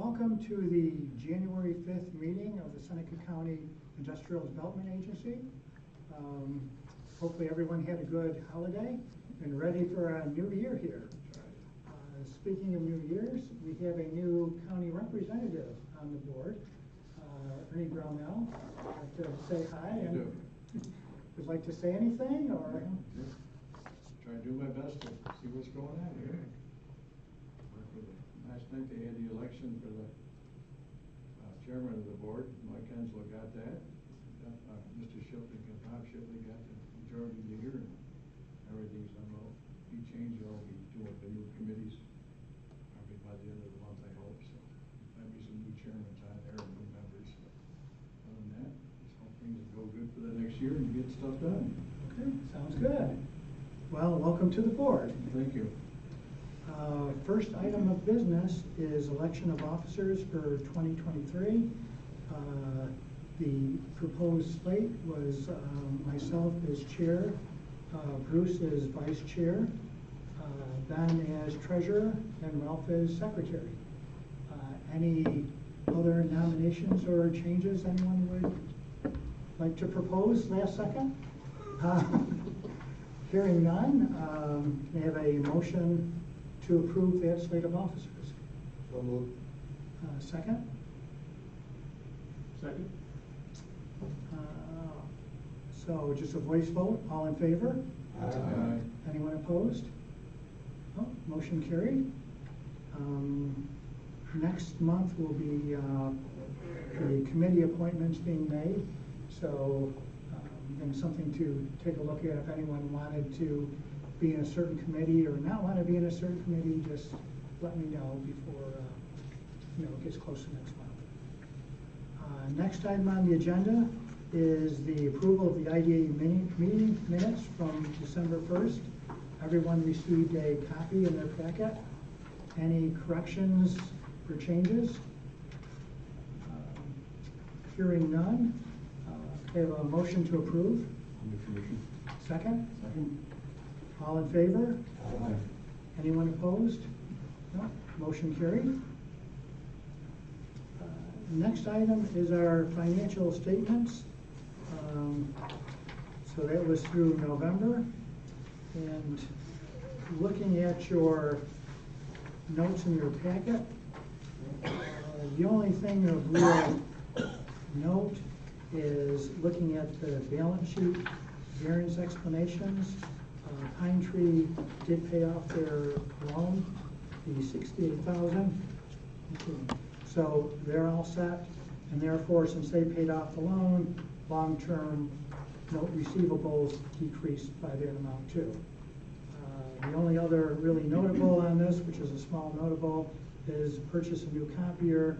Welcome to the January 5th meeting of the Seneca County Industrial Development Agency. Hopefully everyone had a good holiday and ready for a new year here. Speaking of New Year's, we have a new county representative on the board, Ernie Brownell. I'd like to say hi and would like to say anything or? Try to do my best to see what's going on here. Last night they had the election for the chairman of the board. Mike Henslow got that. Mr. Shipley, Bob Shipley got the majority leader and everything's done well. He changed all the doing the new committees probably by the end of the month, I hope. So might be some new chairmen on there and new members. So other than that, just hope things will go good for the next year and get stuff done. Okay, sounds good. Well, welcome to the board. Thank you. First item of business is election of officers for 2023. The proposed slate was myself as chair, Bruce as vice chair, Ben as treasurer, and Ralph as secretary. Any other nominations or changes anyone would like to propose last second? Hearing none, may I have a motion to approve that slate of officers? So moved. Second? Second. So just a voice vote, all in favor? Aye. Anyone opposed? Oh, motion carried. Next month will be the committee appointments being made. So and something to take a look at if anyone wanted to be in a certain committee or not want to be in a certain committee, just let me know before it gets close to next month. Next item on the agenda is the approval of the IDA meeting minutes from December 1st. Everyone received a copy in their packet. Any corrections or changes? Hearing none, I have a motion to approve. Second? Second. All in favor? Aye. Anyone opposed? No. Motion carried. Next item is our financial statements. So that was through November. And looking at your notes in your packet, the only thing of real note is looking at the balance sheet variance explanations. Pine Tree did pay off their loan, the $68,000. So they're all set, and therefore, since they paid off the loan, long-term note receivables decreased by that amount too. The only other really notable on this, which is a small notable, is purchase a new copier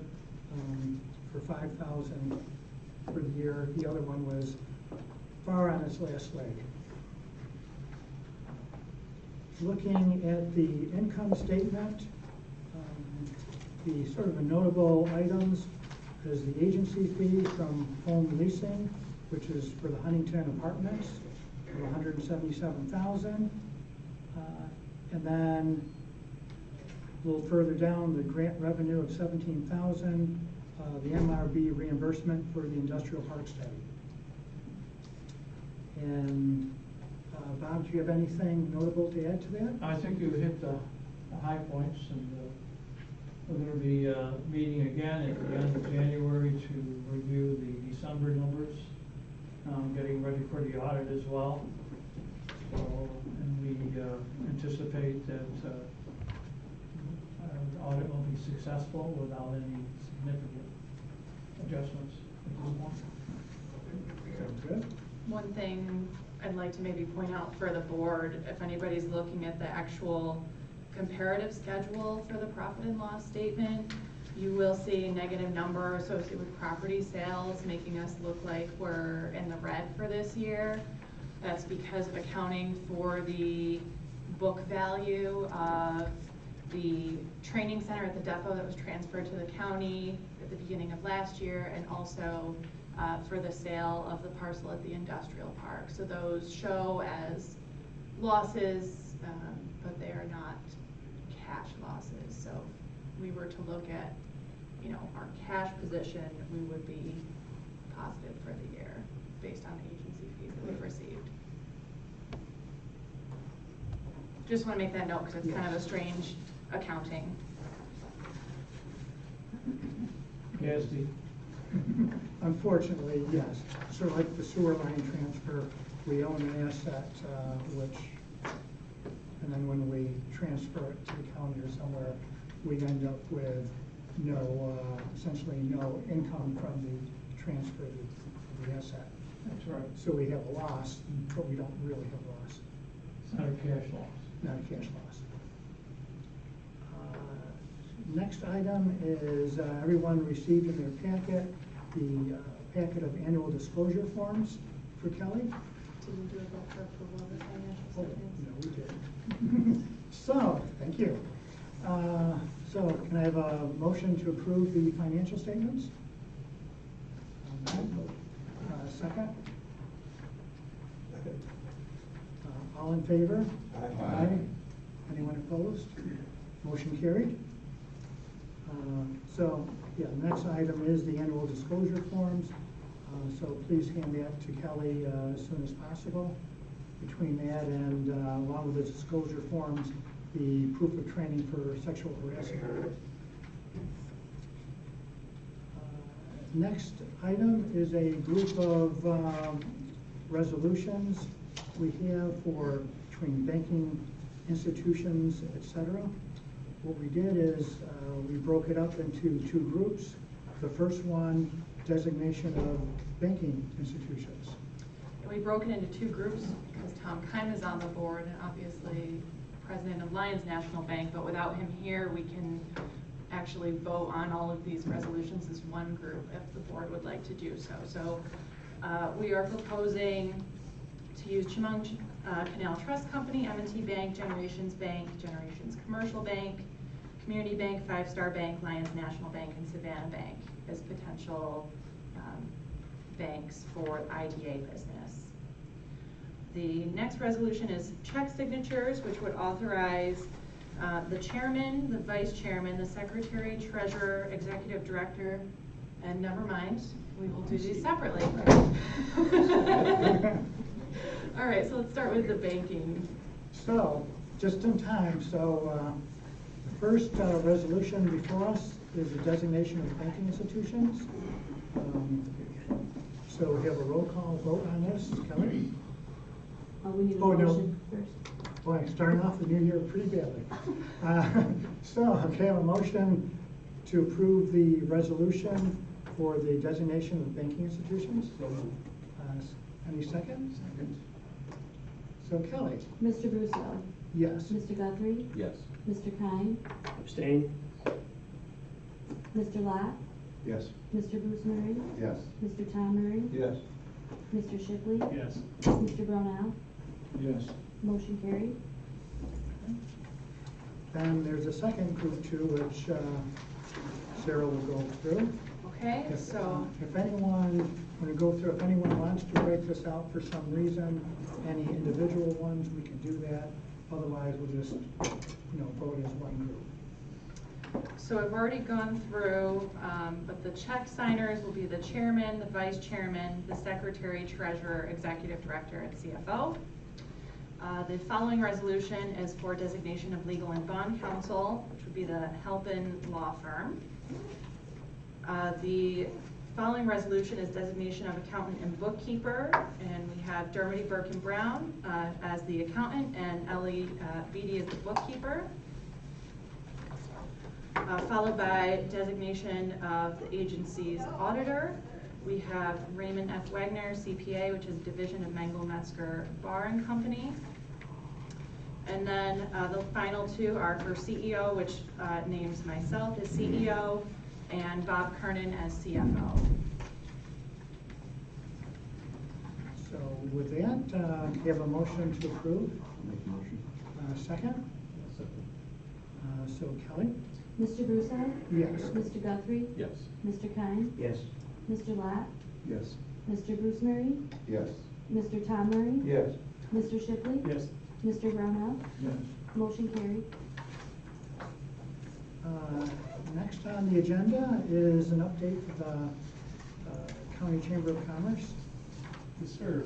for $5,000 for the year. The other one was far on its last leg. Looking at the income statement, the sort of the notable items is the agency fee from home leasing, which is for the Huntington Apartments of $177,000. And then a little further down, the grant revenue of $17,000, the MRB reimbursement for the industrial park study. And Bob, do you have anything notable to add to that? I think you hit the high points, and we're going to be meeting again at the end of January to review the December numbers, getting ready for the audit as well. So, and we anticipate that the audit will be successful without any significant adjustments at this point. Sounds good. One thing I'd like to maybe point out for the board, if anybody's looking at the actual comparative schedule for the profit and loss statement, you will see a negative number associated with property sales, making us look like we're in the red for this year. That's because of accounting for the book value of the training center at the depot that was transferred to the county at the beginning of last year, and also for the sale of the parcel at the industrial park. So those show as losses, but they are not cash losses. So if we were to look at you know, our cash position, we would be positive for the year based on the agency fees that we've received. Just want to make that note because it's kind of a strange accounting. Yes, Steve? Unfortunately, yes. So like the sewer line transfer, we own an asset, and then when we transfer it to the county or somewhere, we end up with essentially no income from the transfer of the asset. That's right. So we have a loss, but we don't really have a loss, It's not a cash loss. not a cash loss. Next item is everyone received in their packet the packet of annual disclosure forms for Kelly. Did we do a vote for approval of the financial Oh, statements? no, we did. So, thank you. So can I have a motion to approve the financial statements? Second? All in favor? Aye. Anyone opposed? Motion carried. So, yeah, the next item is the annual disclosure forms. So please hand that to Kelly as soon as possible. Between that and along with the disclosure forms, the proof of training for sexual harassment. Next item is a group of resolutions we have for between banking institutions, etc. What we did is we broke it up into two groups. The first one, designation of banking institutions. And we broke it into two groups because Tom Keim is on the board and obviously president of Lions National Bank, but without him here, we can actually vote on all of these resolutions as one group if the board would like to do so. So we are proposing to use Chemung Canal Trust Company, M&T Bank, Generations Commercial Bank, Community Bank, Five Star Bank, Lions National Bank, and Savannah Bank as potential banks for IDA business. The next resolution is check signatures, which would authorize the chairman, the vice chairman, the secretary, treasurer, executive director, and never mind, we will do these separately. All right, so let's start with the banking. So, just in time, the first resolution before us is the designation of banking institutions. So we have a roll call vote on this. Kelly? We need a Oh, no. motion first. Boy, starting off the new year pretty badly. Okay, I have a motion to approve the resolution for the designation of banking institutions. Any second? Second. So Kelly? Mr. Russo? Yes. Mr. Guthrie? Yes. Mr. Kine? Abstain? Mr. Lott? Yes. Mr. Bruce Murray? Yes. Mr. Tom Murray? Yes. Mr. Shipley? Yes. Mr. Brownell? Yes. Motion carried. Then there's a second group too, which Sarah will go through. Okay, so If anyone, when we go through, if anyone wants to break this out for some reason, any individual ones, we can do that. Otherwise, we'll just, vote as one group. So I've already gone through, but the check signers will be the chairman, the vice chairman, the secretary, treasurer, executive director, and CFO. The following resolution is for designation of legal and bond counsel, which would be the Halpin Law Firm. The following resolution is designation of accountant and bookkeeper, and we have Dermody Burke and Brown as the accountant and Ellie Beatty as the bookkeeper. Followed by designation of the agency's auditor. We have Raymond F. Wagner, CPA, which is Division of Mengel Metzger Bar and Company. And then the final two are for CEO, which names myself as CEO, and Bob Kernan as CFO. So with that, we have a motion to approve. Make a motion. Second? Second. So Kelly? Mr. Russo? Yes. Mr. Guthrie? Yes. Mr. Kine? Yes. Mr. Lott? Yes. Mr. Bruce Murray? Yes. Mr. Tom Murray? Yes. Mr. Shipley? Yes. Mr. Brownell? Yes. Motion carried. Next on the agenda is an update for the County Chamber of Commerce. Yes, sir.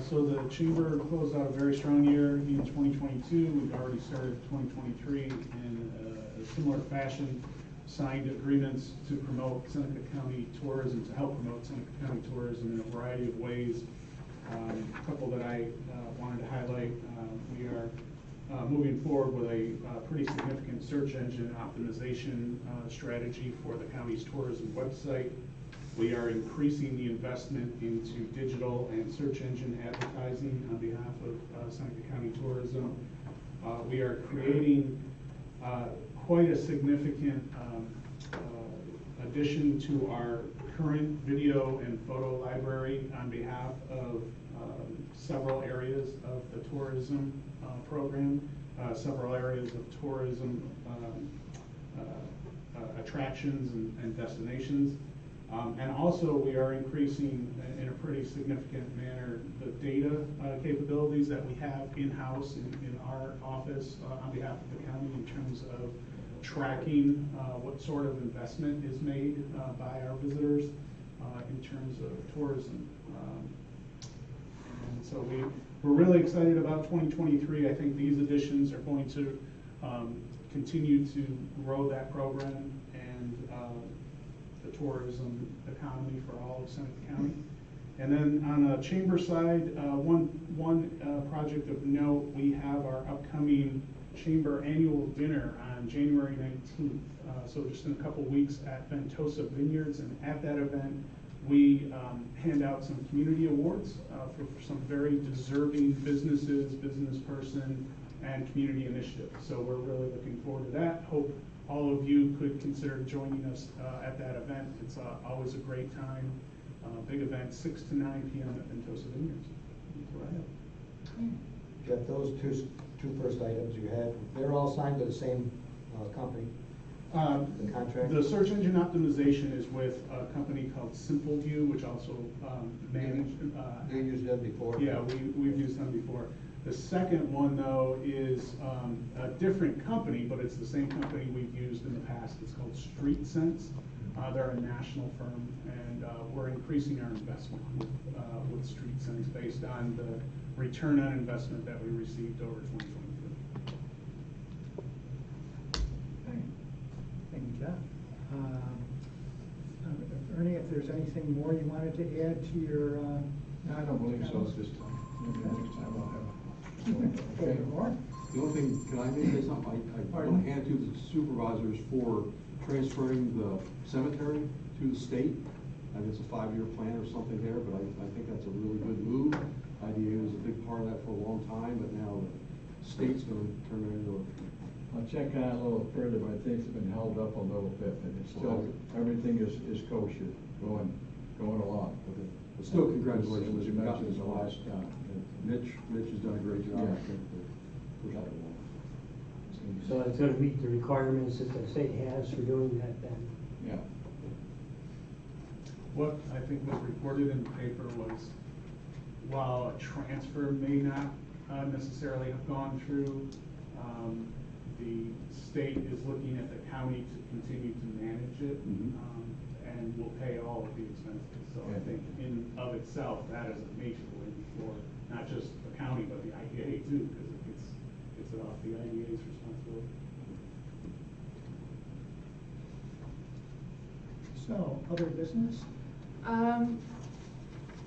So the Chamber closed out a very strong year in 2022. We've already started 2023 in a similar fashion, signed agreements to promote Seneca County tourism, to help promote Seneca County tourism in a variety of ways. A couple that I wanted to highlight, we are moving forward with a pretty significant search engine optimization strategy for the county's tourism website. We are increasing the investment into digital and search engine advertising on behalf of Seneca County Tourism. We are creating quite a significant addition to our current video and photo library on behalf of several areas of the tourism program, several areas of tourism attractions and destinations. And also we are increasing in a pretty significant manner the data capabilities that we have in-house in our office on behalf of the county in terms of tracking what sort of investment is made by our visitors in terms of tourism. And so we're really excited about 2023. I think these additions are going to continue to grow that program and the tourism economy for all of Seneca County. And then on the chamber side, one project of note, we have our upcoming chamber annual dinner on January 19th. So just in a couple weeks at Ventosa Vineyards, and at that event, we hand out some community awards for some very deserving businesses, business person, and community initiatives. So we're really looking forward to that. Hope all of you could consider joining us at that event. It's always a great time. Big event, 6 to 9 p.m. at Ventosa Vineyards. That's what I have. Jeff, those two first items you had, they're all signed by the same company? The contract? The search engine optimization is with a company called SimpleView, which also managed. You used them before? Yeah, we've used them before. The second one, though, is a different company, but it's the same company we've used in the past. It's called Street Sense. They're a national firm, and we're increasing our investment with Street Sense based on the return on investment that we received over 2023. Okay. Thank you, Jeff. Ernie, if there's anything more you wanted to add to your... I don't believe so at this time. Maybe next time I'll have. Okay, more? The only thing, can I say something? I want to hand to the supervisors for transferring the cemetery to the state. I think it's a 5-year plan or something there, but I think that's a really good move. IDA was a big part of that for a long time, but now the state's going to turn it into a... I'll check on it a little further, but I think it's been held up a little bit, but it's still, everything is kosher, going along. But still, congratulations. As you mentioned in the last, Mitch has done a great job, I think, to push that along. So it's gonna meet the requirements that the state has for doing that then? Yeah. What I think was reported in the paper was, while a transfer may not necessarily have gone through, the state is looking at the county to continue to manage it, and will pay all of the expenses. So I think in of itself, that is a major win for not just the county, but the IDA too, because it's off the IDA's responsibility. So, other business? I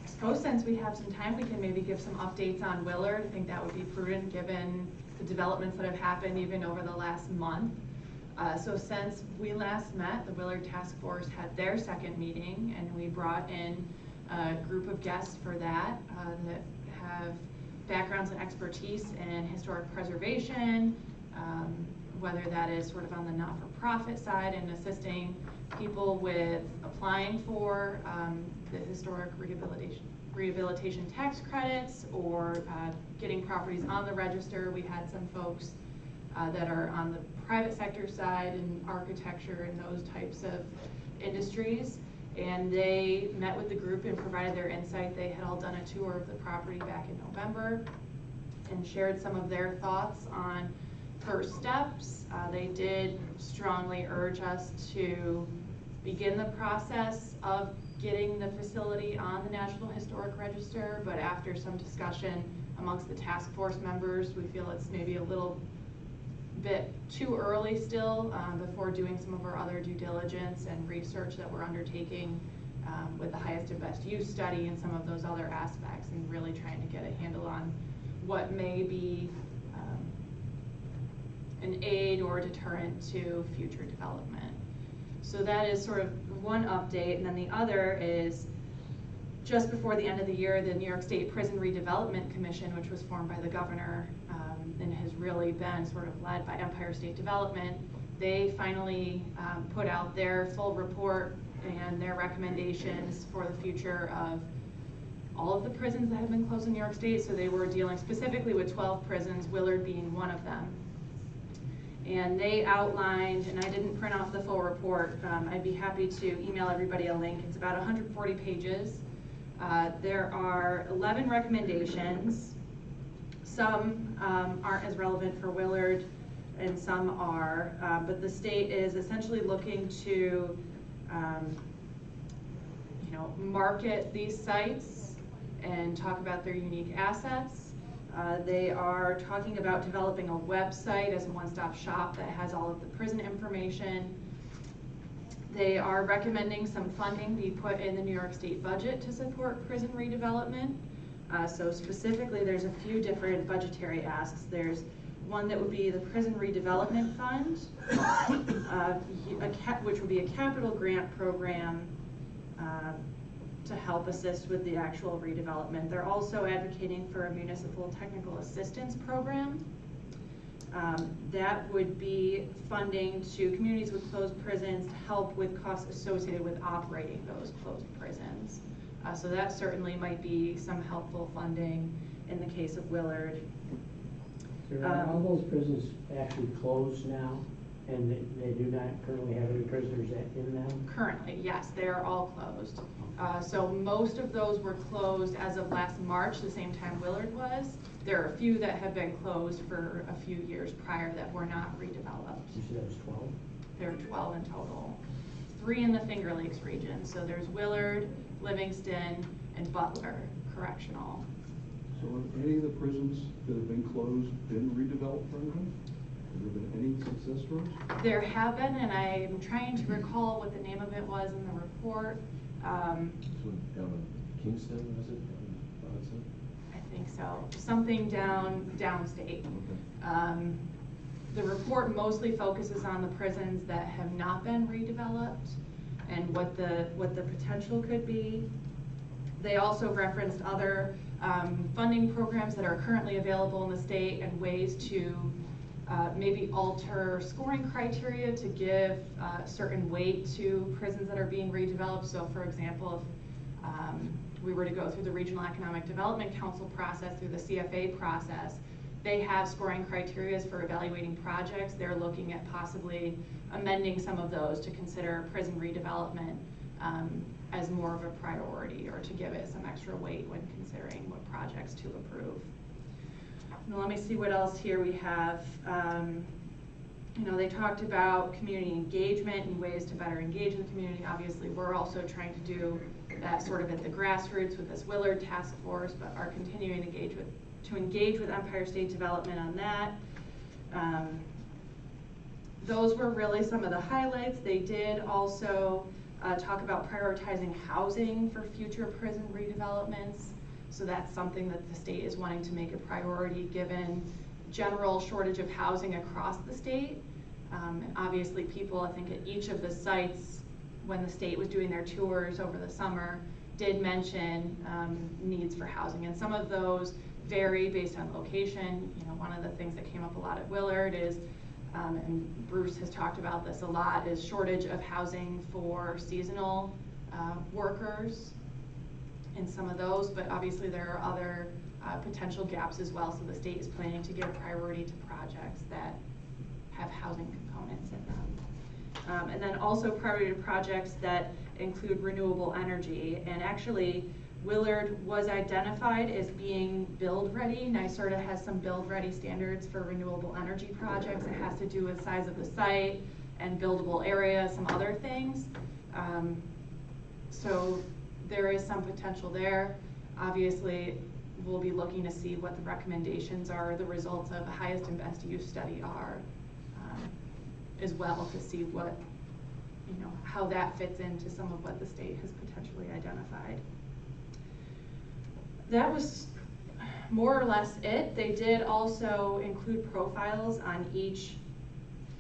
suppose since we have some time, we can maybe give some updates on Willard. I think that would be prudent given the developments that have happened even over the last month. So since we last met, the Willard Task Force had their second meeting, and we brought in a group of guests for that that have backgrounds and expertise in historic preservation, whether that is sort of on the not-for-profit side and assisting people with applying for the historic rehabilitation tax credits, or getting properties on the register. We had some folks that are on the private sector side in architecture and those types of industries. And they met with the group and provided their insight. They had all done a tour of the property back in November and shared some of their thoughts on first steps. They did strongly urge us to begin the process of getting the facility on the National Historic Register, but after some discussion amongst the task force members, we feel it's maybe a little bit too early still before doing some of our other due diligence and research that we're undertaking with the highest and best use study and some of those other aspects, and really trying to get a handle on what may be an aid or deterrent to future development. So that is sort of one update, and then the other is just before the end of the year, the New York State Prison Redevelopment Commission, which was formed by the governor and has really been sort of led by Empire State Development, they finally put out their full report and their recommendations for the future of all of the prisons that have been closed in New York State. So they were dealing specifically with 12 prisons, Willard being one of them. And they outlined, and I didn't print off the full report, I'd be happy to email everybody a link. It's about 140 pages. There are 11 recommendations. Some aren't as relevant for Willard, and some are, but the state is essentially looking to market these sites and talk about their unique assets. They are talking about developing a website as a one-stop shop that has all of the prison information. They are recommending some funding be put in the New York State budget to support prison redevelopment. So specifically, there's a few different budgetary asks. There's one that would be the Prison Redevelopment Fund, which would be a capital grant program to help assist with the actual redevelopment. They're also advocating for a municipal technical assistance program. That would be funding to communities with closed prisons to help with costs associated with operating those closed prisons. So that certainly might be some helpful funding in the case of Willard. Are all those prisons actually closed now, and they do not currently have any prisoners in them? Currently, yes, they are all closed. So most of those were closed as of last March, the same time Willard was. There are a few that have been closed for a few years prior that were not redeveloped. You said that was 12? There are 12 in total. 3 in the Finger Lakes region. So there's Willard, Livingston, and Butler Correctional. So have any of the prisons that have been closed been redeveloped for anything? Have there been any success stories? There have been, and I'm trying to recall what the name of it was in the report. Down in Kingston, was it? Hudson? I think so. Something downstate. Okay. The report mostly focuses on the prisons that have not been redeveloped and what the potential could be. They also referenced other funding programs that are currently available in the state and ways to maybe alter scoring criteria to give certain weight to prisons that are being redeveloped. So for example, if we were to go through the Regional Economic Development Council process, through the CFA process, they have scoring criteria for evaluating projects. They're looking at possibly amending some of those to consider prison redevelopment as more of a priority, or to give it some extra weight when considering what projects to approve. Now let me see what else here we have. They talked about community engagement and ways to better engage the community. Obviously, we're also trying to do that sort of at the grassroots with this Willard task force, but are continuing to engage with Empire State Development on that. Those were really some of the highlights. They did also talk about prioritizing housing for future prison redevelopments. So that's something that the state is wanting to make a priority given general shortage of housing across the state. And obviously people, I think at each of the sites, when the state was doing their tours over the summer, did mention needs for housing. And some of those vary based on location. One of the things that came up a lot at Willard is, and Bruce has talked about this a lot, is shortage of housing for seasonal workers in some of those, but obviously there are other potential gaps as well, so the state is planning to give priority to projects that have housing components in them. And then also priority to projects that include renewable energy. And actually, Willard was identified as being build-ready. NYSERDA has some build-ready standards for renewable energy projects. It has to do with size of the site and buildable area, some other things. So there is some potential there. Obviously, we'll be looking to see what the recommendations are, the results of the highest and best use study are, as well, to see what, how that fits into some of what the state has potentially identified. That was more or less it. They did also include profiles on each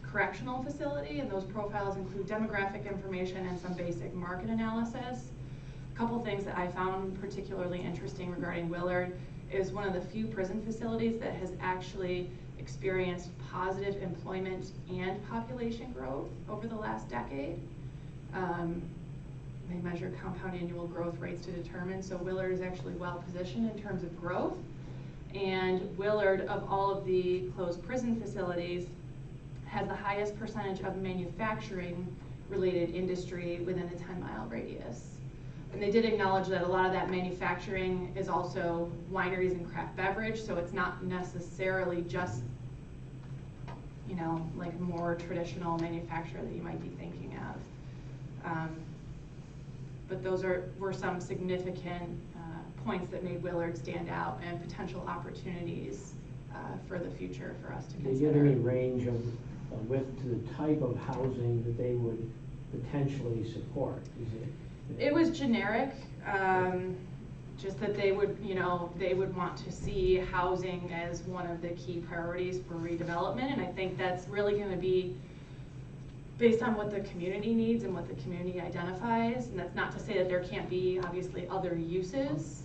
correctional facility, and those profiles include demographic information and some basic market analysis. A couple things that I found particularly interesting regarding Willard is one of the few prison facilities that has actually experienced positive employment and population growth over the last decade. They measure compound annual growth rates to determine, so Willard is actually well positioned in terms of growth. And Willard, of all of the closed prison facilities, has the highest percentage of manufacturing related industry within a 10-mile radius. And they did acknowledge that a lot of that manufacturing is also wineries and craft beverage, so it's not necessarily just, like a more traditional manufacturer that you might be thinking of. But those were some significant points that made Willard stand out and potential opportunities for the future for us to consider. Did you get any range of width to the type of housing that they would potentially support? It was generic, just that they would, they would want to see housing as one of the key priorities for redevelopment, and I think that's really going to be based on what the community needs and what the community identifies. And that's not to say that there can't be obviously other uses,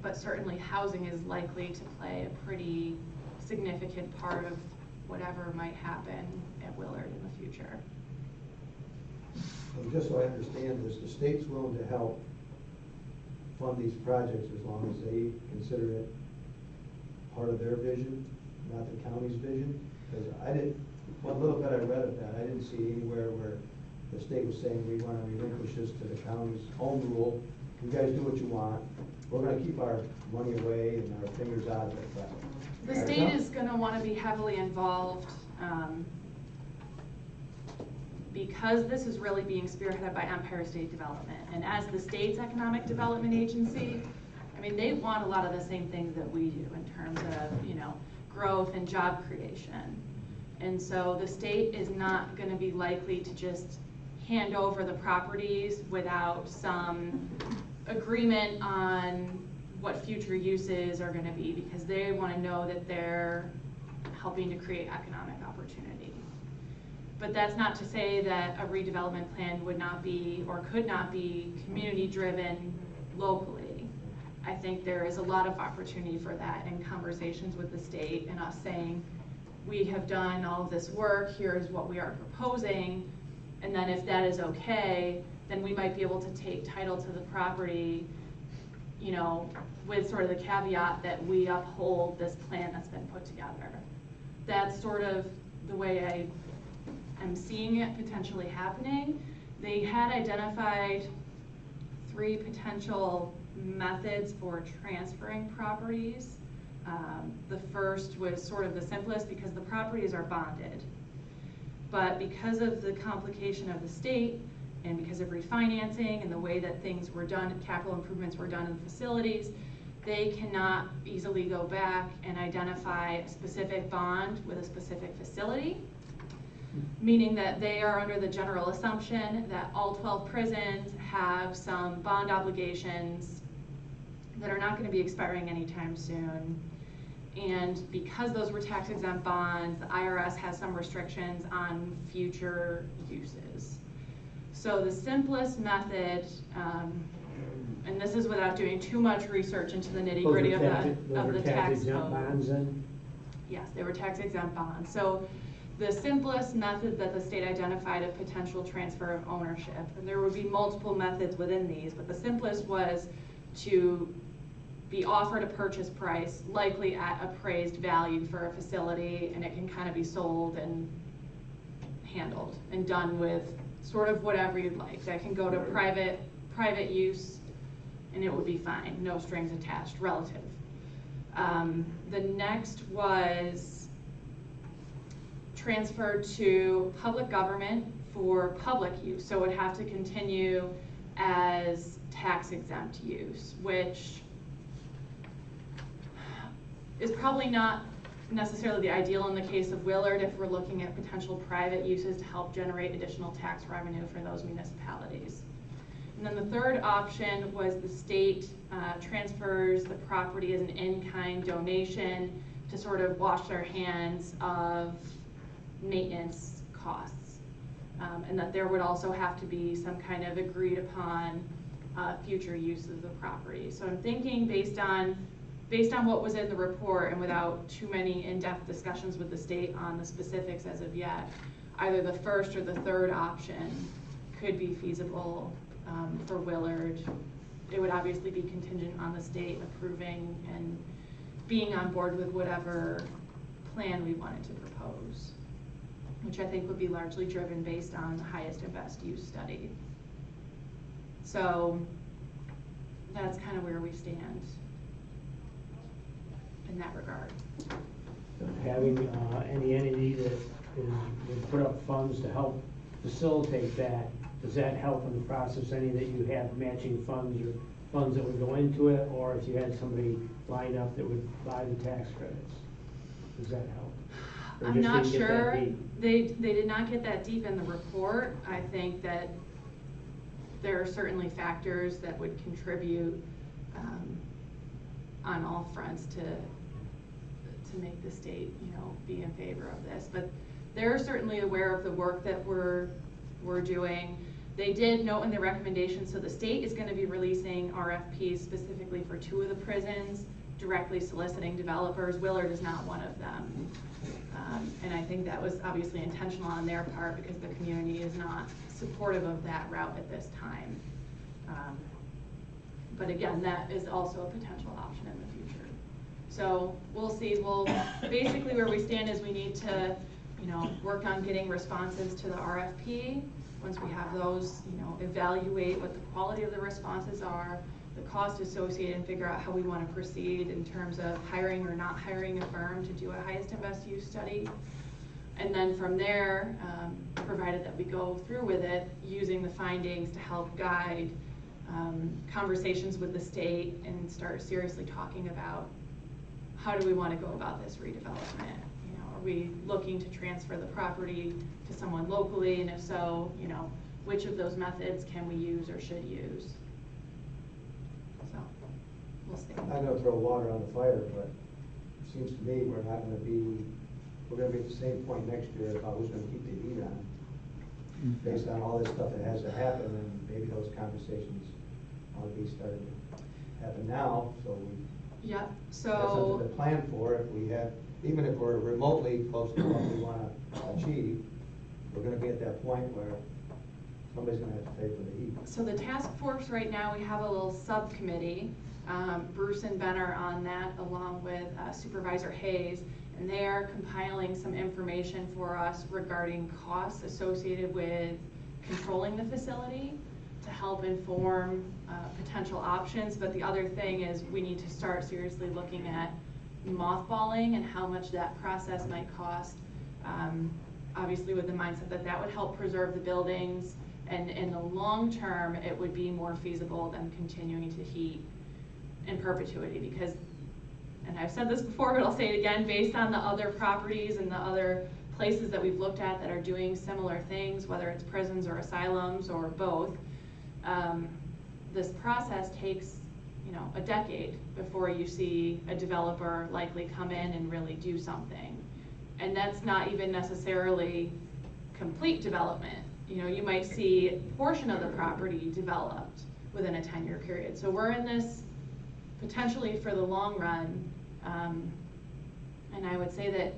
but certainly housing is likely to play a pretty significant part of whatever might happen at Willard in the future. And just so I understand this, the state's willing to help fund these projects as long as they consider it part of their vision, not the county's vision? Because one little bit I read of that, I didn't see anywhere where the state was saying we want to relinquish this to the county's own rule. You guys do what you want. We're going to keep our money away and our fingers out of it. But the state is going to want to be heavily involved because this is really being spearheaded by Empire State Development. And as the state's economic development agency, I mean, they want a lot of the same things that we do in terms of, growth and job creation. And so the state is not going to be likely to just hand over the properties without some agreement on what future uses are going to be, because they want to know that they're helping to create economic opportunity. But that's not to say that a redevelopment plan would not be or could not be community driven locally. I think there is a lot of opportunity for that in conversations with the state and us saying, we have done all of this work, here's what we are proposing, and then if that is okay, then we might be able to take title to the property, with sort of the caveat that we uphold this plan that's been put together. That's sort of the way I am seeing it potentially happening. They had identified 3 potential methods for transferring properties. The first was sort of the simplest because the properties are bonded. But because of the complication of the state and because of refinancing and the way that things were done, capital improvements were done in facilities, they cannot easily go back and identify a specific bond with a specific facility, meaning that they are under the general assumption that all 12 prisons have some bond obligations that are not going to be expiring anytime soon. And because those were tax-exempt bonds, the IRS has some restrictions on future uses. So the simplest method, and this is without doing too much research into the nitty-gritty of the tax code. Bonds then? Yes, they were tax-exempt bonds. So the simplest method that the state identified of potential transfer of ownership, and there would be multiple methods within these, but the simplest was to be offered a purchase price, likely at appraised value for a facility, and it can kind of be sold and handled and done with sort of whatever you'd like. That can go to private use, and it would be fine, no strings attached, relative. The next was transferred to public government for public use, so it would have to continue as tax exempt use, which is probably not necessarily the ideal in the case of Willard if we're looking at potential private uses to help generate additional tax revenue for those municipalities. And then the third option was the state transfers the property as an in-kind donation to sort of wash their hands of maintenance costs. And that there would also have to be some kind of agreed upon future use of the property. So I'm thinking based on what was in the report and without too many in-depth discussions with the state on the specifics as of yet, either the first or the third option could be feasible for Willard. It would obviously be contingent on the state approving and being on board with whatever plan we wanted to propose, which I think would be largely driven based on the highest and best use study. So that's kind of where we stand in that regard. Having any entity that would put up funds to help facilitate that, does that help in the process? Any that you have matching funds or funds that would go into it, or if you had somebody lined up that would buy the tax credits, does that help? Or I'm just not didn't get that sure. deep? They did not get that deep in the report. I think that there are certainly factors that would contribute on all fronts to make the state, be in favor of this. But they're certainly aware of the work that we're doing. They did note in their recommendations, so the state is going to be releasing RFPs specifically for 2 of the prisons, directly soliciting developers. Willard is not one of them. And I think that was obviously intentional on their part because the community is not supportive of that route at this time. But again, that is also a potential option in the future. So we'll see. Basically where we stand is we need to, work on getting responses to the RFP. Once we have those, evaluate what the quality of the responses are, the cost associated, and figure out how we want to proceed in terms of hiring or not hiring a firm to do a highest and best use study. And then from there, provided that we go through with it, using the findings to help guide conversations with the state and start seriously talking about how do we want to go about this redevelopment. Are we looking to transfer the property to someone locally, and if so, which of those methods can we use or should use? So we'll see. I'm not gonna throw water on the fire, but it seems to me we're gonna be at the same point next year about who's gonna keep the heat on, based on all this stuff that has to happen, and maybe those conversations ought to be starting to happen now, so we Yep. have So something to plan for. If we have, even if we're remotely close to what we wanna achieve, we're gonna be at that point where somebody's gonna have to pay for the heat. So the task force right now, we have a little subcommittee. Bruce and Ben are on that along with Supervisor Hayes, and they are compiling some information for us regarding costs associated with controlling the facility to help inform potential options. But the other thing is we need to start seriously looking at mothballing and how much that process might cost. Obviously with the mindset that that would help preserve the buildings, and in the long term, it would be more feasible than continuing to heat in perpetuity because, and I've said this before, but I'll say it again, based on the other properties and the other places that we've looked at that are doing similar things, whether it's prisons or asylums or both, this process takes, a decade before you see a developer likely come in and really do something. And that's not even necessarily complete development. You might see a portion of the property developed within a 10-year period. So we're in this potentially for the long run. And I would say that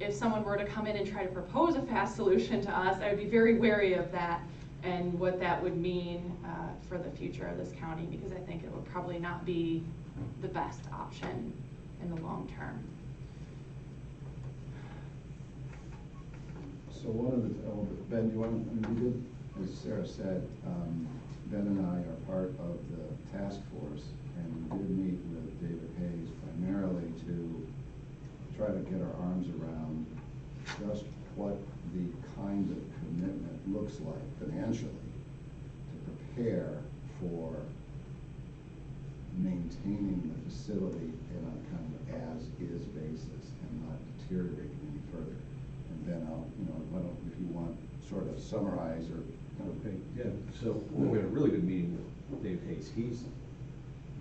if someone were to come in and try to propose a fast solution to us, I would be very wary of that and what that would mean for the future of this county, because I think it would probably not be the best option in the long term. So one of the, Ben, you want to, as Sarah said, Ben and I are part of the task force, and we did meet with David Hayes primarily to try to get our arms around just what the kind of commitment looks like financially to prepare for maintaining the facility in a kind of as-is basis and not deteriorating any further. And Ben, why don't, if you want, sort of summarize or Okay, yeah, so we had a really good meeting with Dave Hayes. He's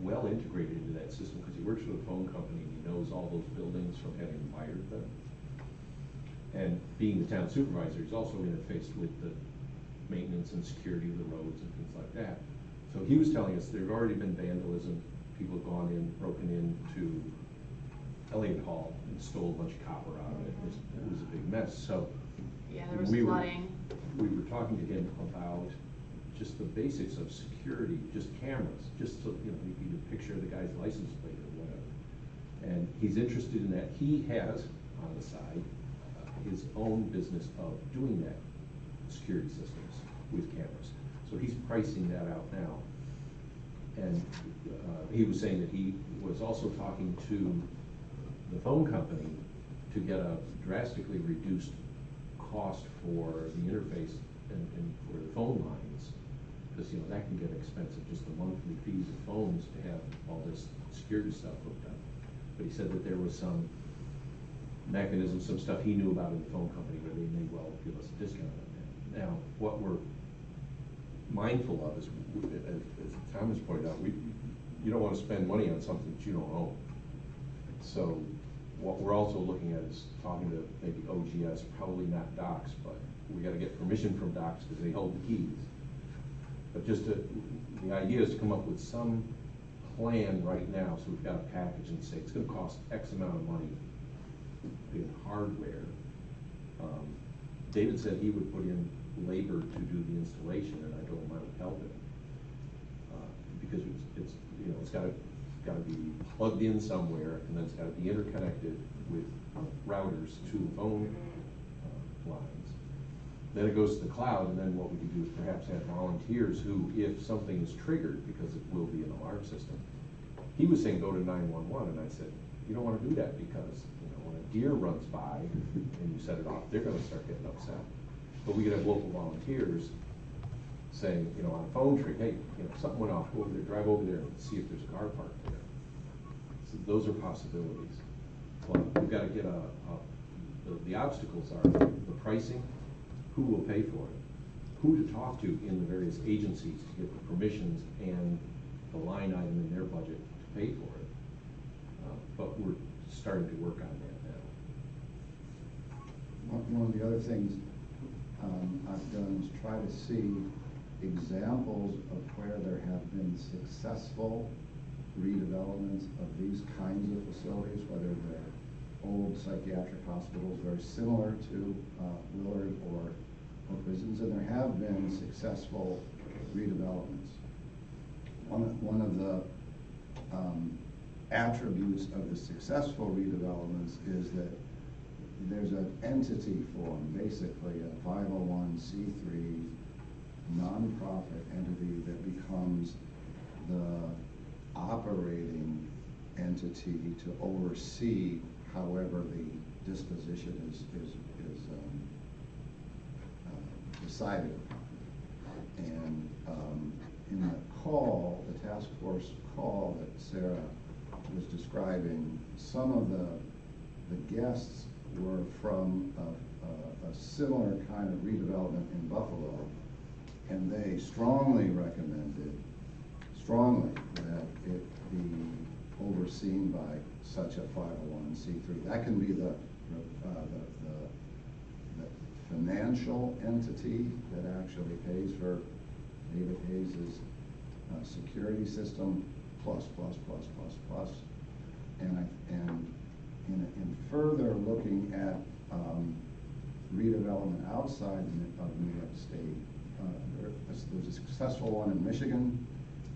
well integrated into that system because he works for the phone company and he knows all those buildings from having wired them. And being the town supervisor, he's also interfaced with the maintenance and security of the roads and things like that. So he was telling us there'd already been vandalism. People have gone in, broken into Elliott Hall and stole a bunch of copper out of it. It was a big mess. So Yeah, there was we flooding. We were talking to him about just the basics of security, just cameras, just so, you get a picture of the guy's license plate or whatever. And he's interested in that. He has, on the side, his own business of doing that, security systems with cameras. So he's pricing that out now. And he was saying that he was also talking to the phone company to get a drastically reduced cost for the interface and for the phone lines, because that can get expensive, just the monthly fees of phones to have all this security stuff hooked up. But he said that there was some mechanism, some stuff he knew about in the phone company where they may well give us a discount on that. Now, what we're mindful of is, as Thomas pointed out, you don't want to spend money on something that you don't own. So what we're also looking at is talking to maybe OGS, probably not Docs, but we got to get permission from Docs because they hold the keys. But the idea is to come up with some plan right now, so we've got a package and say it's going to cost X amount of money in hardware. David said he would put in labor to do the installation, and I told him I would help him because it's got to be plugged in somewhere, and then it's got to be interconnected with routers to the phone lines. Then it goes to the cloud, and then what we can do is perhaps have volunteers who, if something is triggered, because it will be an alarm system, he was saying go to 911, and I said, you don't want to do that because when a deer runs by and you set it off, they're going to start getting upset. But we could have local volunteers saying, on a phone tree, hey, something went off, go over there, drive over there and see if there's a car parked there. So those are possibilities. But we've got to get the obstacles are the pricing, who will pay for it, who to talk to in the various agencies to get the permissions and the line item in their budget to pay for it. But we're starting to work on that now. One of the other things I've done is try to see examples of where there have been successful redevelopments of these kinds of facilities, whether they're old psychiatric hospitals very similar to Willard or prisons, and there have been successful redevelopments. One of the attributes of the successful redevelopments is that there's an entity formed, basically a 501c3 nonprofit entity that becomes the operating entity to oversee however the disposition is decided upon. And in the call, the task force call that Sarah was describing, some of the guests were from a similar kind of redevelopment in Buffalo, and they strongly recommended that it be overseen by such a 501c3. That can be the financial entity that actually pays for David Hayes' security system, plus. And in further looking at redevelopment outside of New York State, there's a successful one in Michigan,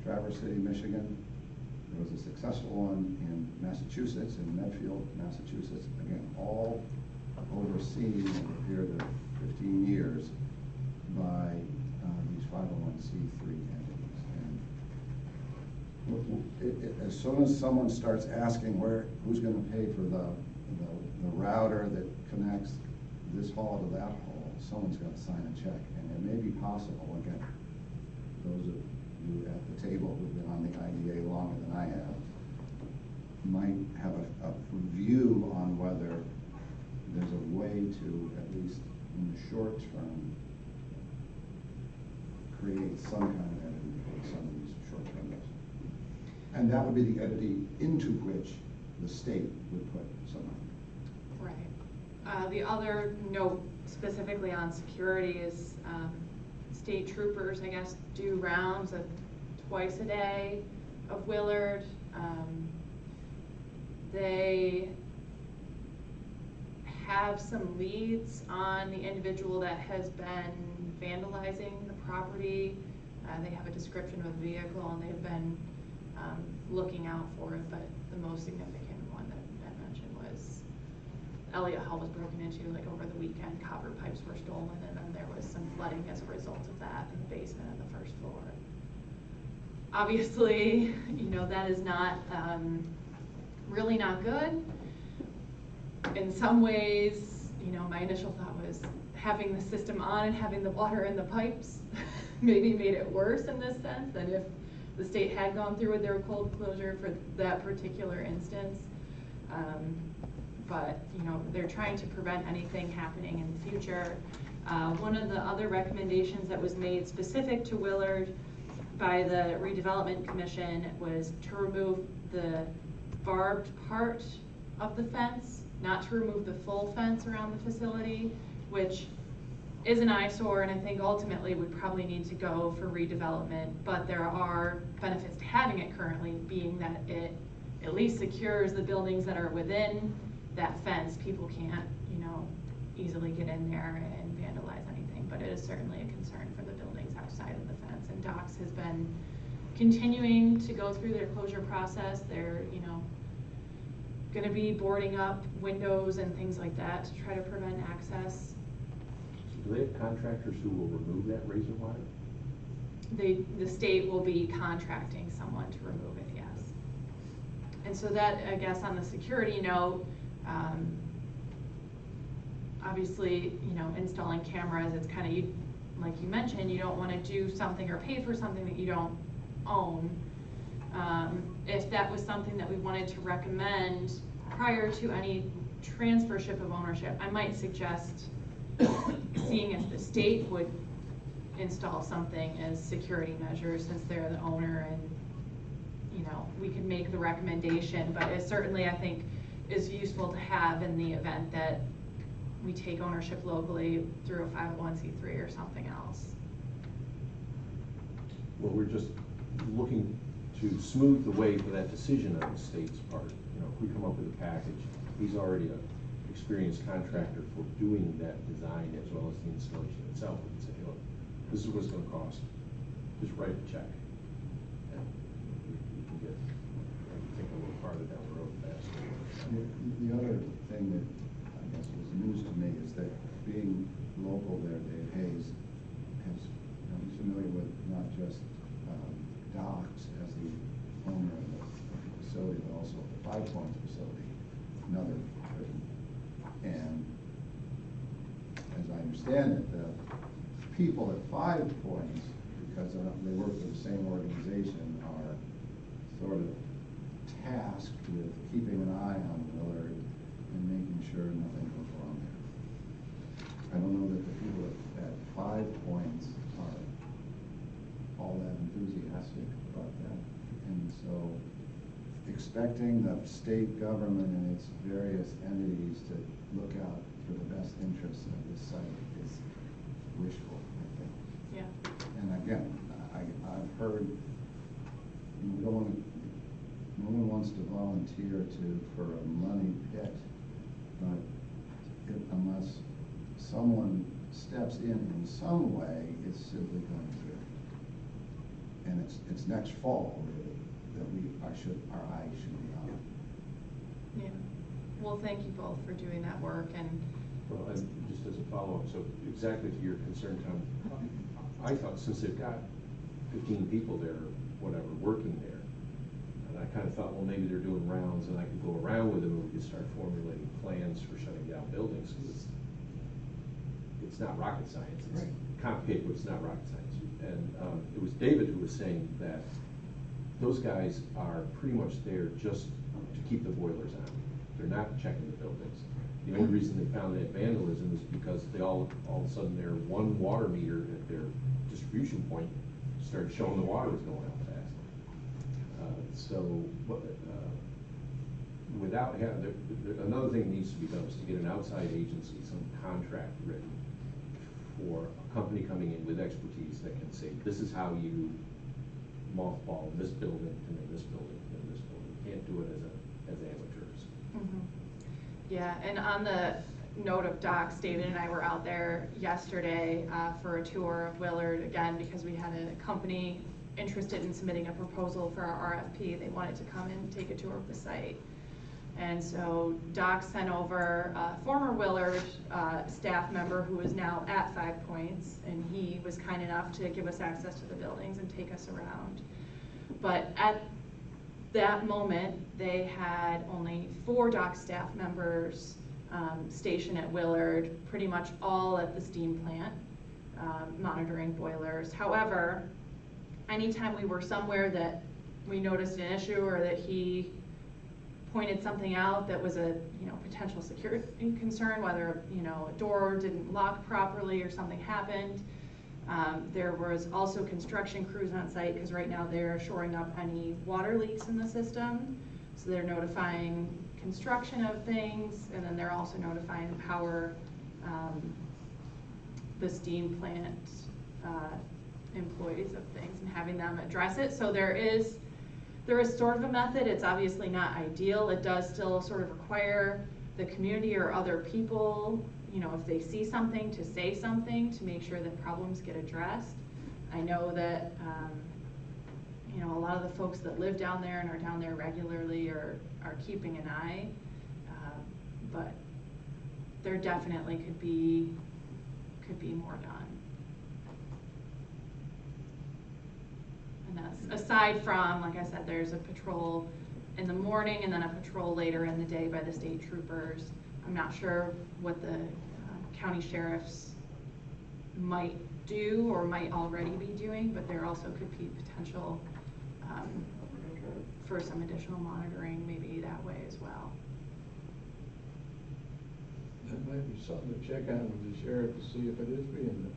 Traverse City, Michigan. There was a successful one in Massachusetts, in Medfield, Massachusetts. Again, all overseen over a period of 15 years by these 501c3 entities. As soon as someone starts asking who's gonna pay for the router that connects this hall to that hall, someone's gotta sign a check. And it may be possible, again, those of you at the table who've been on the IDA longer than I have, might have a view on whether there's a way to, at least in the short term, create some kind of entity for some of these short-term rentals. And that would be the entity into which the state would put some money. Right. The other note specifically on security is state troopers, I guess, do rounds of twice a day of Willard. They have some leads on the individual that has been vandalizing the property. They have a description of the vehicle and they've been looking out for it, but the most significant one that I mentioned was Elliott Hall was broken into like over the weekend, copper pipes were stolen, and then there was some flooding as a result of that in the basement of the first floor. Obviously, you know, that is not really not good. In some ways, you know, my initial thought was having the system on and having the water in the pipes maybe made it worse in this sense than if the state had gone through with their cold closure for that particular instance. But, you know, they're trying to prevent anything happening in the future. One of the other recommendations that was made specific to Willard by the Redevelopment Commission was to remove the barbed part of the fence, not to remove the full fence around the facility, which is an eyesore and I think ultimately would probably need to go for redevelopment, but there are benefits to having it currently, being that it at least secures the buildings that are within that fence. People can't, you know, easily get in there and vandalize anything, but it is certainly a concern for the buildings outside of the fence. And Docs has been continuing to go through their closure process. They're, you know, going to be boarding up windows and things like that to try to prevent access. Do they have contractors who will remove that razor wire? The state will be contracting someone to remove it, yes. And so that, I guess, on the security note, obviously, you know, installing cameras, it's kind of, like you mentioned, you don't want to do something or pay for something that you don't own. If that was something that we wanted to recommend prior to any transfership of ownership, I might suggest seeing if the state would install something as security measures since they're the owner, and, you know, we could make the recommendation, but it certainly, I think, is useful to have in the event that we take ownership locally through a 501c3 or something else. Well, we're just looking to smooth the way for that decision on the state's part. You know, if we come up with a package, he's already an experienced contractor for doing that design as well as the installation itself. We can say, look, this is what it's going to cost. Just write a check. And we can get, I think, a little farther down the road faster. The other thing that I guess was news to me is that being local there, Dave Hayes has, you know, he's familiar with not just Docs as the owner of the facility, but also the Five Points facility, another prison. And as I understand it, the people at 5 Points, because they work for the same organization, are sort of tasked with keeping an eye on Willard and making sure nothing goes wrong there. I don't know that the people at 5 Points are all that enthusiastic about that. And so expecting the state government and its various entities to look out for the best interests of this site is wishful, I think. Yeah. And again, I've heard, no one wants to volunteer for a money pit, but unless someone steps in some way, it's simply going to. And it's next fall, really, that our eyes should be on. Yeah. Well, thank you both for doing that work. And Well, and just as a follow-up, so exactly to your concern, Tom, I thought since they've got 15 people there, or whatever, working there, I kind of thought, well, maybe they're doing rounds and I could go around with them and we could start formulating plans for shutting down buildings, because it's not rocket science. It's complicated, but it's not rocket science. And it was David who was saying that those guys are pretty much there just to keep the boilers on. They're not checking the buildings. The only reason they found that vandalism is because they all of a sudden their one water meter at their distribution point started showing the water was going out fast. Without having, another thing that needs to be done is to get an outside agency, some contract written for a company coming in with expertise that can say, this is how you mothball this building and then this building and this building. You can't do it as amateurs. Mhm. Yeah, and on the note of docks, David and I were out there yesterday for a tour of Willard, again, because we had a company interested in submitting a proposal for our RFP. They wanted to come and take a tour of the site. And so Doc sent over a former Willard staff member who is now at 5 Points, and he was kind enough to give us access to the buildings and take us around. But at that moment, they had only 4 dock staff members stationed at Willard, pretty much all at the steam plant, monitoring boilers. However, anytime we were somewhere that we noticed an issue or that he pointed something out that was a potential security concern, whether a door didn't lock properly or something happened. There was also construction crews on site, because right now they're shoring up any water leaks in the system. So they're notifying construction of things, and then they're also notifying the power, the steam plant employees of things and having them address it. So there is sort of a method. It's obviously not ideal. It does still sort of require the community or other people, if they see something, to say something to make sure that problems get addressed. I know that, a lot of the folks that live down there and are down there regularly are keeping an eye, but there definitely could be more done. And that's aside from, like I said, there's a patrol in the morning and then a patrol later in the day by the state troopers. I'm not sure what the county sheriffs might do or might already be doing, but there also could be potential for some additional monitoring maybe that way as well. That might be something to check on with the sheriff to see if it is being done,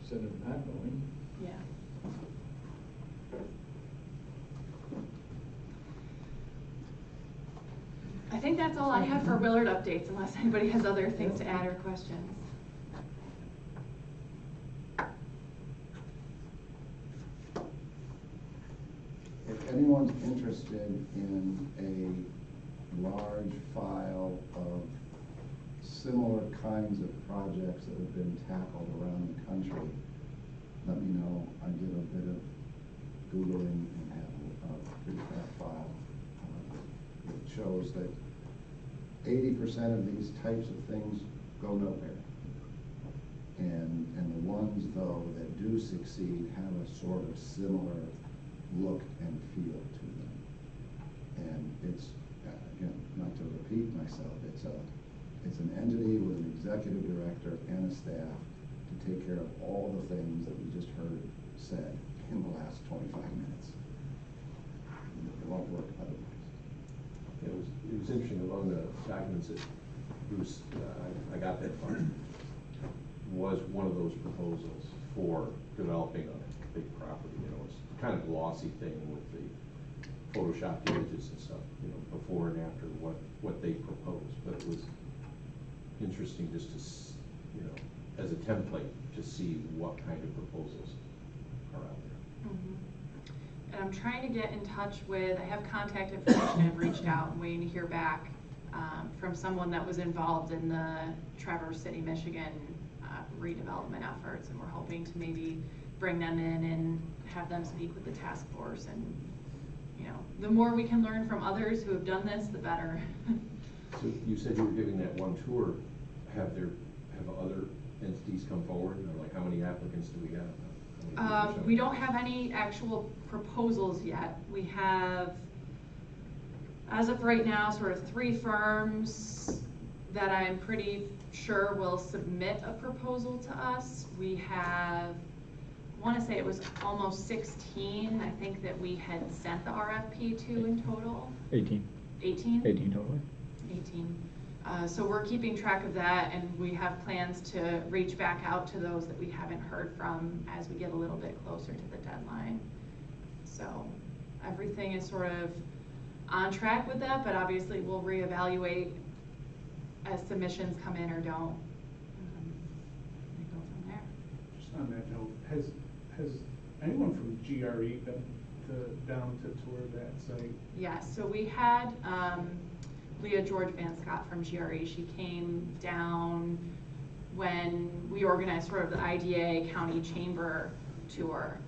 instead of not going. Yeah. I think that's all I have for Willard updates, unless anybody has other things to add or questions. If anyone's interested in a large file of similar kinds of projects that have been tackled around the country, let me know. I did a bit of Googling and have a pretty fat file. It shows that 80% of these types of things go nowhere. And the ones, though, that do succeed have a sort of similar look and feel to them. And it's, again, not to repeat myself, it's an entity with an executive director and a staff to take care of all the things that we just heard said in the last 25 minutes. It won't work otherwise. It was interesting, among the documents that Bruce, I got that from, was one of those proposals for developing a big property. It's kind of glossy thing with the photoshopped images and stuff, before and after what they proposed. But it was interesting just to, as a template, to see what kind of proposals are out there. Mm-hmm. And I'm trying to get in touch with, I have contact information, I've reached out and waiting to hear back from someone that was involved in the Traverse City, Michigan redevelopment efforts, and we're hoping to maybe bring them in and have them speak with the task force. And the more we can learn from others who have done this, the better. So you said you were giving that one tour. Have other entities come forward? Like, how many applicants do we have? We don't have any actual proposals yet. We have, as of right now, sort of 3 firms that I'm pretty sure will submit a proposal to us. We have, I want to say it was almost 16, I think, that we had sent the RFP to in total. 18. 18? 18 total. 18. So we're keeping track of that, and we have plans to reach back out to those that we haven't heard from as we get a little bit closer to the deadline. So everything is sort of on track with that, but obviously we'll reevaluate as submissions come in or don't. And go from there. Just on that note, has anyone from GRE been down to tour that site? Yes, so we had Leah George Van Scott from GRE. She came down when we organized sort of the IDA County Chamber tour.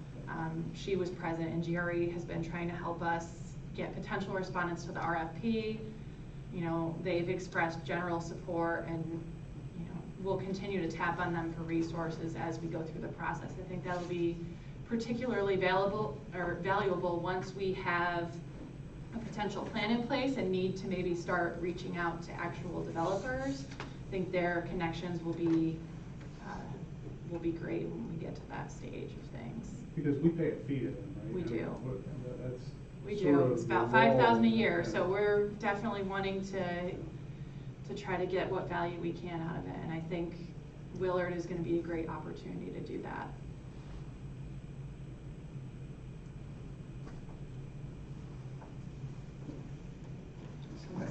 She was present, and GRE has been trying to help us get potential respondents to the RFP. You know, they've expressed general support, and you know, we'll continue to tap on them for resources as we go through the process. I think that'll be particularly valuable once we have a potential plan in place and need to maybe start reaching out to actual developers. I think their connections will be great when we get to that stage of things. Because we pay a fee to them, right? We do. That's We sort do. of It's about the role, $5,000 a year, yeah. so we're definitely wanting to try to get what value we can out of it. And I think Willard is going to be a great opportunity to do that.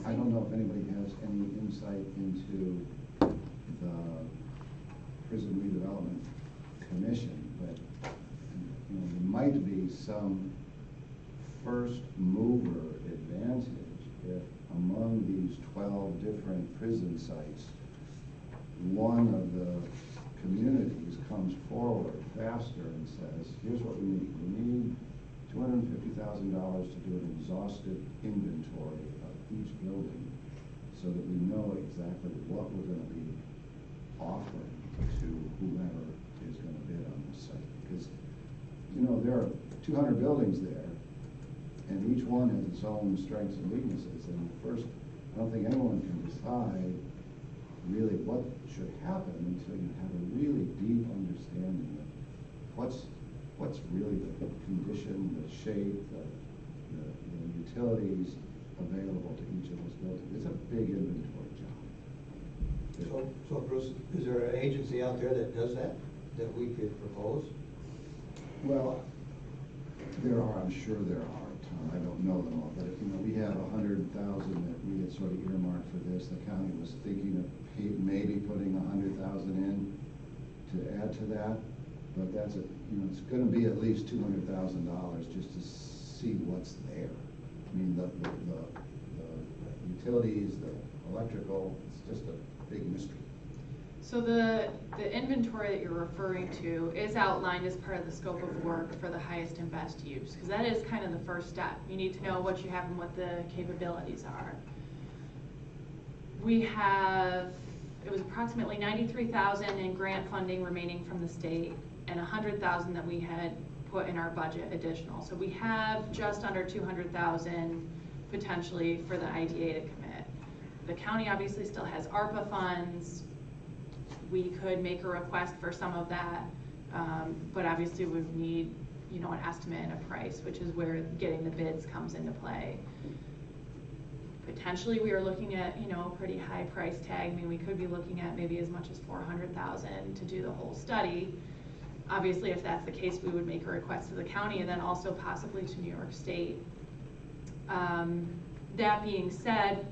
I don't know if anybody has any insight into the Prison Redevelopment Commission, but you know, there might be some first mover advantage if among these 12 different prison sites, one of the communities comes forward faster and says, here's what we need. We need $250,000 to do an exhaustive inventory of each building so that we know exactly what we're going to be offering to whoever is going to bid on this site. Because, you know, there are 200 buildings there, and each one has its own strengths and weaknesses. And first, I don't think anyone can decide really what should happen until you have a really deep understanding of what's really the condition, the shape, the utilities available to each of those buildings. It's a big inventory job. So Bruce, is there an agency out there that does that we could propose? Well, there are, I'm sure there are a ton. I don't know them all, but you know, we have 100,000 that we had sort of earmarked for this. The county was thinking of maybe putting 100,000 in to add to that, but that's it's going to be at least $200,000 just to see what's there. I mean, the utilities, the electrical, it's just a big mystery. So the inventory that you're referring to is outlined as part of the scope of work for the highest and best use, because that is kind of the first step. You need to know what you have and what the capabilities are. We have, it was approximately $93,000 in grant funding remaining from the state and $100,000 that we had put in our budget additional. So we have just under $200,000 potentially for the IDA to commit. The county obviously still has ARPA funds. We could make a request for some of that, but obviously we would need, an estimate and a price, which is where getting the bids comes into play. Potentially we are looking at, a pretty high price tag. I mean, we could be looking at maybe as much as $400,000 to do the whole study. Obviously, if that's the case, we would make a request to the county and then also possibly to New York State. That being said,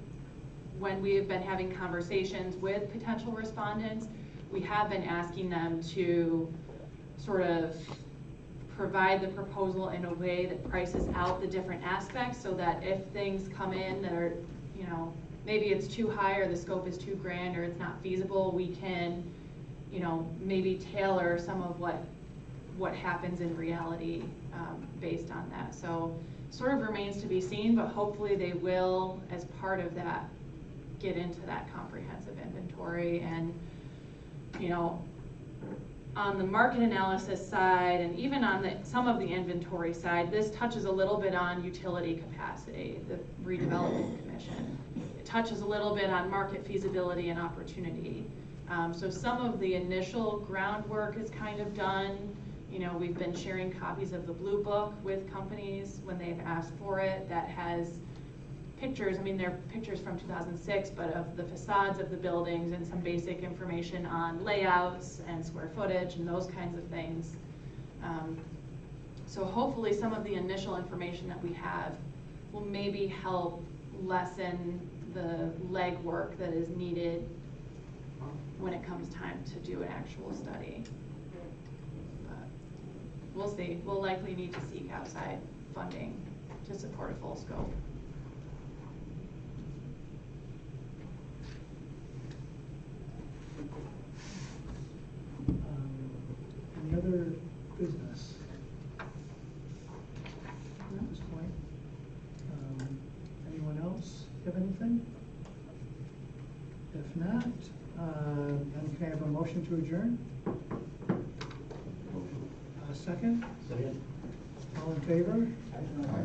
when we have been having conversations with potential respondents, we have been asking them to sort of provide the proposal in a way that prices out the different aspects so that if things come in that are, maybe it's too high or the scope is too grand or it's not feasible, we can, maybe tailor some of what happens in reality based on that. So sort of remains to be seen, but hopefully they will, as part of that, get into that comprehensive inventory. And On the market analysis side, and even on some of the inventory side, this touches a little bit on utility capacity, the redevelopment commission. It touches a little bit on market feasibility and opportunity. So some of the initial groundwork is kind of done. You know, we've been sharing copies of the Blue Book with companies when they've asked for it, that has pictures, I mean, they're pictures from 2006, but of the facades of the buildings and some basic information on layouts and square footage and those kinds of things. So hopefully some of the initial information that we have will maybe help lessen the legwork that is needed when it comes time to do an actual study. But we'll see. We'll likely need to seek outside funding to support a full scope. Any other business at this point? Anyone else have anything? If not, then can I have a motion to adjourn? Second? Second. All in favor?